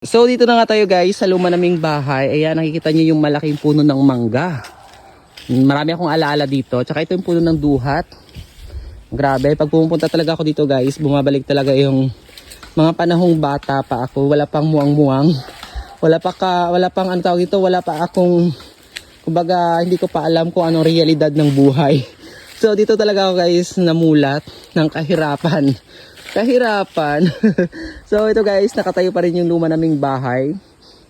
So dito na nga tayo guys sa luma naming bahay. Ayan, nakikita niyo yung malaking puno ng mangga. Marami akong alaala dito. Tsaka ito yung puno ng duhat. Grabe, pag pumunta talaga ako dito guys, bumabalik talaga yung mga panahong bata pa ako. Wala pang muwang-muwang. Wala pang ano tawag dito, wala pa akong, kumbaga hindi ko pa alam kung anong realidad ng buhay. So dito talaga ako guys namulat ng kahirapan. So ito guys, nakatayo pa rin yung luma naming bahay.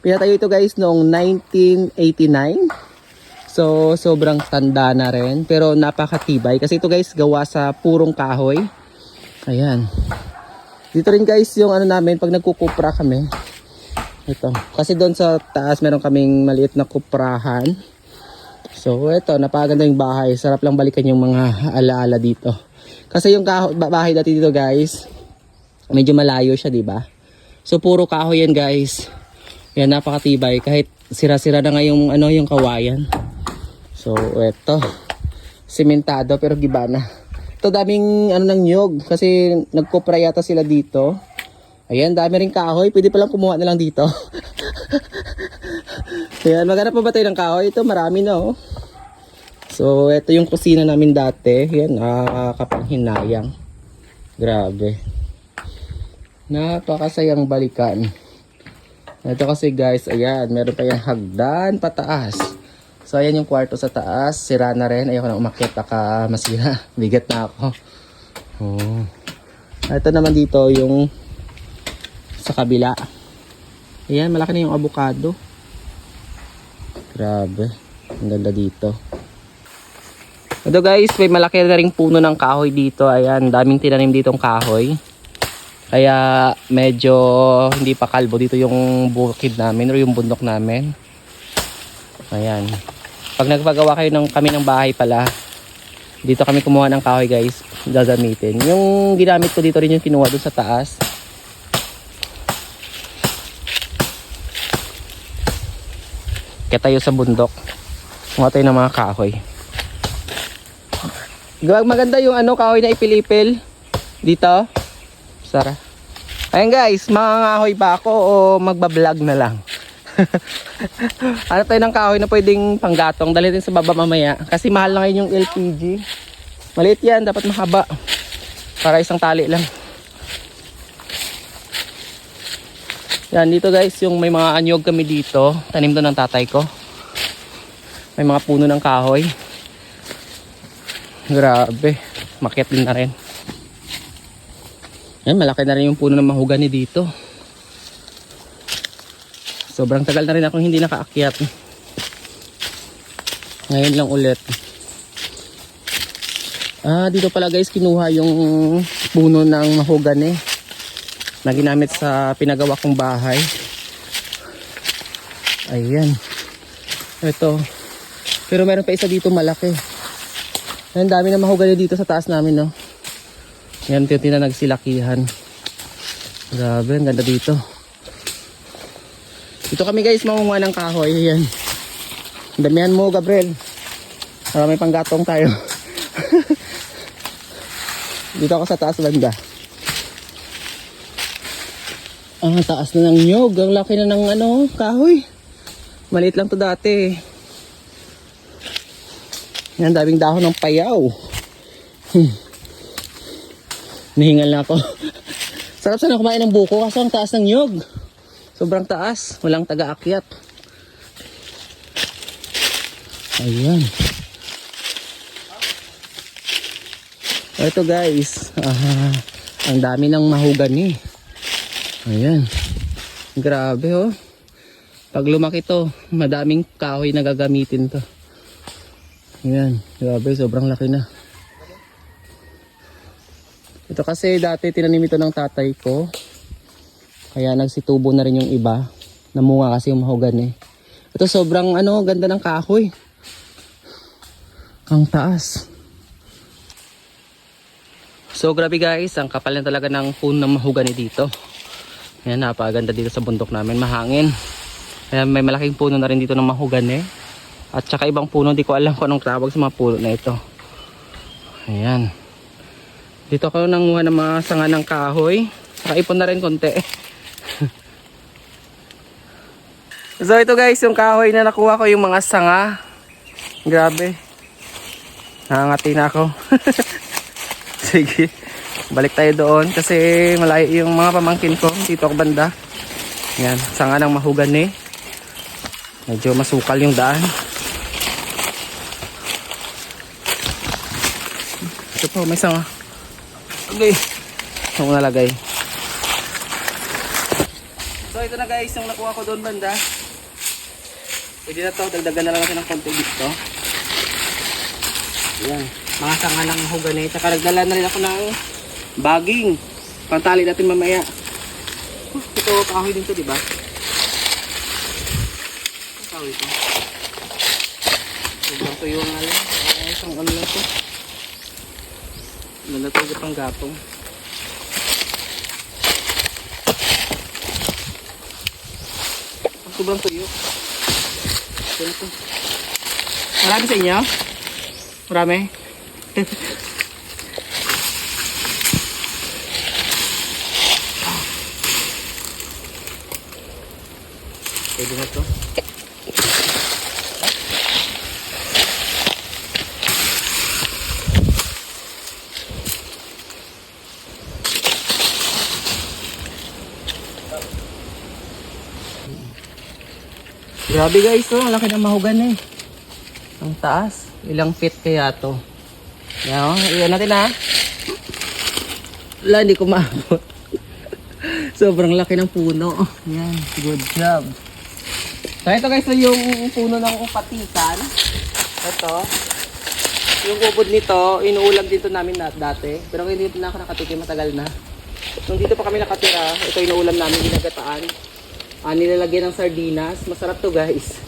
Pinatayo ito guys noong 1989. So sobrang tanda na rin, pero napakatibay kasi ito guys gawa sa purong kahoy. Ayan. Dito rin guys yung ano namin pag nagkukupra kami. Ito. Kasi doon sa taas meron kaming maliit na kuprahan. So ito, napakaganda yung bahay. Sarap lang balikan yung mga alaala dito. Kasi yung bahay dati dito guys, medyo malayo siya, di ba? So puro kahoy yan guys. Yan, napakatibay kahit sira-sira na nga yung ano, yung kawayan. So eto, sementado pero giba na. Ito daming ano ng nyog kasi nagkopra yata sila dito. Ayan, dami ring kahoy. Pwede palang kumuha na lang dito. Ayan, maghanap pa ba tayo ng kahoy? Ito marami na oh. So ito yung kusina namin dati. Yan, kapanghinayang. Grabe. Napakasayang balikan. Ito kasi guys, ayan, meron pa yung hagdan pataas. So ayan yung kwarto sa taas, sira na rin. Ayoko na umakyat, baka masira. Bigat na ako. Oh. Ito naman dito yung sa kabila. Ayan, malaki na yung avocado. Grabe, ang ganda dito. Ito guys, may malaki na ring puno ng kahoy dito. Ayan, daming tinanim ditong kahoy. Kaya medyo hindi pa kalbo dito yung bukid namin o yung bundok namin. Ayan. Pag nagpagawa kayo kami ng bahay pala, dito kami kumuha ng kahoy guys, gagamitin. Yung ginamit ko dito rin yung kinuha doon sa taas. Kaya tayo sa bundok, kumuha tayo ng mga kahoy. Maganda yung ano, kahoy na ipil-ipil dito. Sara. Ayan guys, mangangahoy ba ako o magbablog na lang? Ano tayo ng kahoy na pwedeng panggatong, dali din sa baba mamaya. Kasi mahal na ngayon yung LPG. Maliit yan, dapat mahaba. Para isang tali lang. Yan, dito guys, yung may mga anyog kami dito. Tanim doon ng tatay ko. May mga puno ng kahoy. Grabe, makyat din na rin. Yan, malaki na rin yung puno ng mahogani dito. Sobrang tagal na rin akong hindi nakaakyat. Ngayon lang ulit. Dito pala guys, kinuha yung puno ng mahogani na ginamit sa pinagawa kong bahay. Ayan. Ito. Pero meron pa isa dito malaki. Ang dami na mahogani dito sa taas namin, no? Yan, tinti na nagsilakihan. Grabe, ang ganda dito. Dito kami guys, mamunga ng kahoy. Yan. Damihan mo, Gabriel. Para may panggatong tayo. Dito ako sa taas banda. Ang taas na ng nyog. Ang laki na ng ano, kahoy. Maliit lang to dati. Yan, daming dahon ng payaw. Nahingal na ako. Sarap sana kumain ng buko kasi ang taas ng nyog. Sobrang taas. Walang taga-akyat. Ayan. Ito guys. Ang dami ng mahogani. Ayan. Grabe oh. Pag lumaki to, madaming kahoy na gagamitin to. Ayan. Grabe, sobrang laki na. Ito kasi dati tinanim ito ng tatay ko. Kaya nagsitubo na rin yung iba. Namunga kasi yung mahogani. Ito sobrang ano, ganda ng kahoy. Ang taas. So grabe guys, ang kapal na talaga ng puno ng mahogani dito. Ayan, napakaganda dito sa bundok namin, mahangin. Kaya may malaking puno na rin dito ng mahogani. At saka ibang puno, di ko alam kung anong tawag sa mga puno na ito. Ayan. Dito ako nanguha ng mga sanga ng kahoy. Nakaipon na rin konti. So ito guys, yung kahoy na nakuha ko, yung mga sanga. Grabe. Nangangati na ako. Sige. Balik tayo doon kasi malayo yung mga pamangkin ko. Dito ako banda. Yan, sanga ng mahogany. Medyo masukal yung daan. Ito po, may sanga. Okay. Ito ko nalagay. So ito na guys, yung nakuha ko doon banda. Pwede na to, dagdagan na lang natin ng konti dito. Ayan, mga sanga ng mahogany. Tsaka nagdala na rin ako ng baging. Pantali natin mamaya. Ito, kahoy din to, diba? Kahoy to. Sobrang tuyo nga lang. Isang ano lang to. Nanatog pang gatong. Sobrang tuyo. Ito. Marami sa inyo? Marami? Pwede na to. Grabe guys, oh, ang laki ng mahogany. Ang taas. Ilang feet kaya to? Yan, iyan natin ha. Wala, hindi ko maabot. Sobrang laki ng puno. Yan, good job. So ito guys, yung puno ng upatikan. Ito. Yung ubod nito, inuulam dito namin dati. Pero hindi na ako nakatikim, matagal na. Nung dito pa kami nakatira, ito inuulam namin, ginagataan. Nilalagyan ng sardinas. Masarap to guys.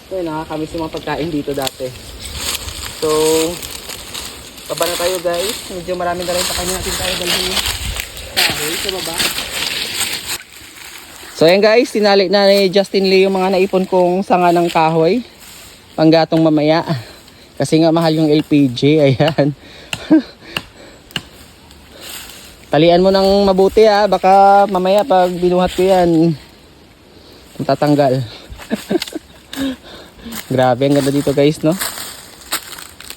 So nakakamiss yung mga pagkain dito dati. So, baba na tayo guys. Medyo marami na rin pa kanya natin tayo dalhin kahoy sa baba. So ayan guys, tinali na ni Justin Lee yung mga naipon kong sanga ng kahoy. Panggatong mamaya. Kasi nga mahal yung LPG. Ayan. Talian mo ng mabuti ha. Baka mamaya pag binuhat ko yan, tatanggal. Grabe, ang ganda dito guys, no?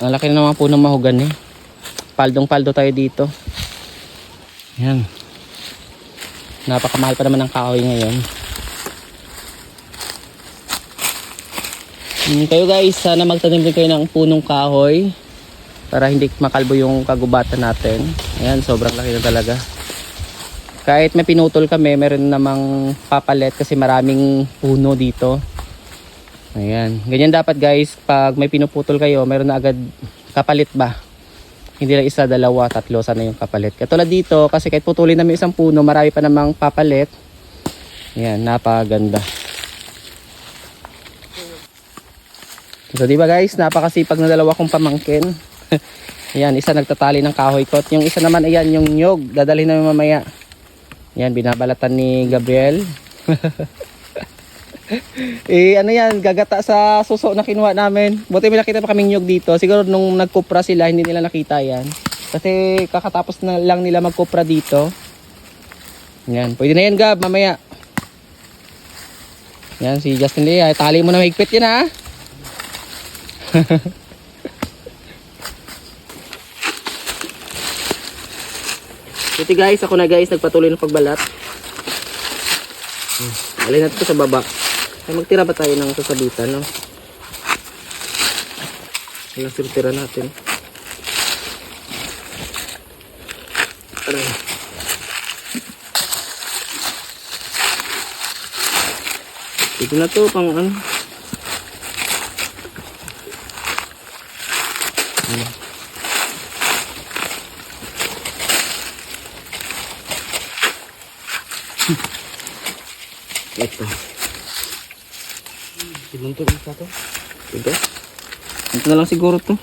Ang laki na naman po ng mahogany. Paldong-paldo tayo dito. Yan. Napakamahal pa naman ng kahoy ngayon. Kayo guys, sana magtanim din kayo ng punong kahoy para hindi makalbo yung kagubatan natin. Ayan, sobrang laki na talaga. Kahit may pinutol kami, meron namang papalit kasi maraming puno dito. Ayan. Ganyan dapat guys, pag may pinuputol kayo, meron na agad kapalit ba? Hindi lang isa, dalawa, tatlo, sana yung kapalit. Katulad dito, kasi kahit putulin namin isang puno, marami pa namang papalit. Ayan, napaganda. So diba guys, napakasipag na dalawa kong pamangkin. Ayan, isa nagtatali ng kahoy kot. Yung isa naman, ayan, yung nyog. Dadalhin namin mamaya. Yan, binabalatan ni Gabriel. Ano yan, gagata sa suso na kinuha namin. Buti may nakita pa kaming nyog dito. Siguro nung nagkupra sila, hindi nila nakita yan. Kasi kakatapos na lang nila magkupra dito. Yan, pwede na yan Gab, mamaya. Yan, si Justin Lee. Tali mo na mahigpit yan ha. Ito guys, ako na guys, nagpatuloy ng pagbalat. Alin natin ito sa baba. Ay, magtira ba tayo ng sasabitan, no? Ayan, sirtira natin. Aray. Ito na to, pang ano. Ito. Sinuntok isa to. Ito. Ito na lang siguro to.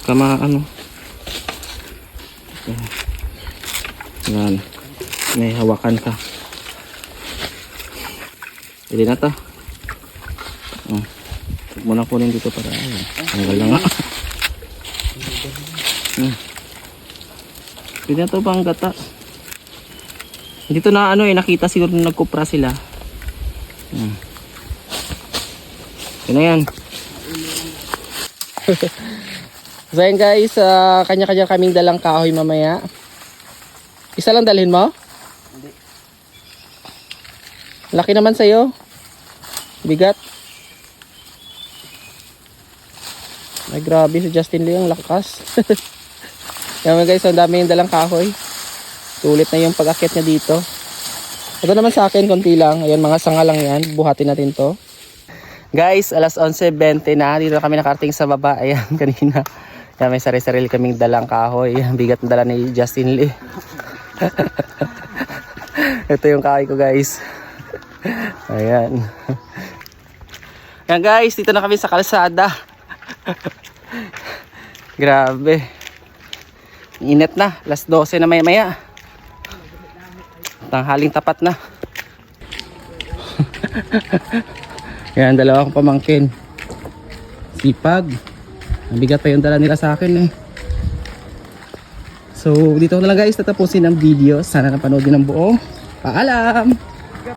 Kama ano. Ito. Yan. May hawakan ka. Pwede na to. Huwag mo na kunin dito para tanggal na nga. Pwede na to pang gata. Dito na ano nakita siguro nung nagkupra sila. Yun na yan. So yan guys, kanya-kanya kaming dalang kahoy mamaya. Isa lang dalhin mo? Hindi. Laki naman sa'yo. Bigat. Ay grabe si Justin Lee, ang lakas. Yan guys, ang dami yung dalang kahoy. Sulit na yung pag-akit niya dito. Ito naman sa akin, konti lang. Ayan, mga sanga lang yan. Buhatin natin to. Guys, alas 11:20 na. Dito kami nakarating sa baba. Ayan, kanina. Yan, may sarili-sarili kaming dalang kahoy. Ayan, bigat na dala ni Justin Lee. Ito yung kahoy ko guys. Ayan. Ayan guys, dito na kami sa kalsada. Grabe. Init na, alas 12 na maya-maya. Tanghaling tapat na. Yan, dalawa kong pamangkin. Sipag. Ang bigat pa yung dala nila sa akin eh. So, dito na lang guys tatapusin ang video. Sana napanood din ng buo. Paalam!